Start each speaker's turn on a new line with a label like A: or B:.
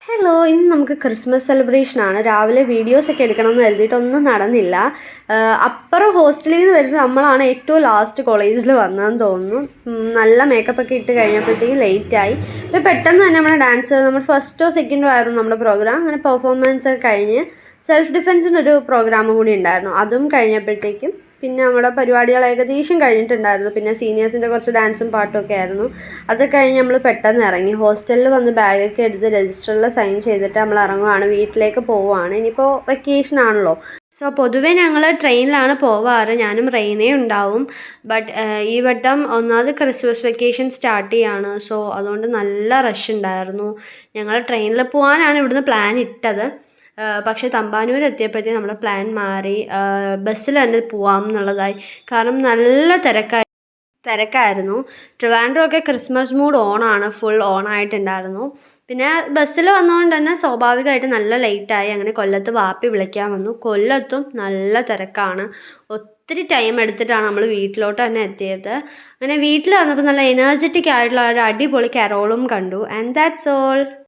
A: Hello, ഇന്ന് നമുക്ക് Christmas സെലിബ്രേഷനാണ്. രാവിലെ വീഡിയോസൊക്കെ എടുക്കണമെന്ന് കരുതിയിട്ടൊന്നും നടന്നില്ല. അപ്പുറം ഹോസ്റ്റലിൽ നിന്ന് വരുന്നത് നമ്മളാണ് ഏറ്റവും ലാസ്റ്റ് കോളേജിൽ വന്നതെന്ന് തോന്നുന്നു. നല്ല മേക്കപ്പൊക്കെ ഇട്ട് കഴിഞ്ഞപ്പോഴത്തേക്കും ലേറ്റായി. അപ്പോൾ പെട്ടെന്ന് തന്നെ നമ്മുടെ ഡാൻസ് നമ്മൾ ഫസ്റ്റോ സെക്കൻഡോ ആയിരുന്നു നമ്മുടെ പ്രോഗ്രാം. അങ്ങനെ പെർഫോമൻസ് ഒക്കെ കഴിഞ്ഞ് സെൽഫ് ഡിഫെൻസിനൊരു പ്രോഗ്രാം കൂടി ഉണ്ടായിരുന്നു. അതും കഴിഞ്ഞപ്പോഴത്തേക്കും പിന്നെ നമ്മുടെ പരിപാടികൾ ഏകദേശം കഴിഞ്ഞിട്ടുണ്ടായിരുന്നു. പിന്നെ സീനിയേഴ്സിൻ്റെ കുറച്ച് ഡാൻസും പാട്ടും ഒക്കെ ആയിരുന്നു. അത് കഴിഞ്ഞ് നമ്മൾ പെട്ടെന്ന് ഇറങ്ങി. ഹോസ്റ്റലിൽ വന്ന് ബാഗൊക്കെ എടുത്ത് രജിസ്റ്ററിൽ സൈൻ ചെയ്തിട്ട് നമ്മൾ ഇറങ്ങുവാണ്, വീട്ടിലേക്ക് പോവുകയാണ്. ഇനിയിപ്പോൾ വെക്കേഷൻ ആണല്ലോ. സോ പൊതുവേ ഞങ്ങൾ ട്രെയിനിലാണ് പോവാറ്. ഞാനും റെയിനേ ഉണ്ടാവും. ബട്ട് ഈ വട്ടം ഒന്നാമത് ക്രിസ്മസ് വെക്കേഷൻ സ്റ്റാർട്ട് ചെയ്യാണ്. സോ അതുകൊണ്ട് നല്ല റഷ് ഉണ്ടായിരുന്നു. ഞങ്ങൾ ട്രെയിനിൽ പോകാനാണ് ഇവിടുന്ന് പ്ലാൻ ഇട്ടത്. പക്ഷേ തമ്പാനൂർ എത്തിയപ്പോഴത്തേക്കും നമ്മുടെ പ്ലാൻ മാറി. ബസ്സിൽ തന്നെ പോവാം എന്നുള്ളതായി. കാരണം നല്ല തിരക്കായിരുന്നു. ട്രിവാൻഡ്രം ക്രിസ്മസ് മൂഡ് ഓണാണ്, ഫുൾ ഓണായിട്ടുണ്ടായിരുന്നു. പിന്നെ ബസ്സിൽ വന്നതുകൊണ്ട് തന്നെ സ്വാഭാവികമായിട്ട് നല്ല ലേറ്റായി. അങ്ങനെ കൊല്ലത്ത് വാപ്പി വിളിക്കാൻ വന്നു. കൊല്ലത്തും നല്ല തിരക്കാണ്. ഒത്തിരി ടൈം എടുത്തിട്ടാണ് നമ്മൾ വീട്ടിലോട്ട് തന്നെ എത്തിയത്. അങ്ങനെ വീട്ടിൽ വന്നപ്പോൾ നല്ല എനർജറ്റിക് ആയിട്ടുള്ള ഒരു അടിപൊളി കരോളും കണ്ടു. And that's all.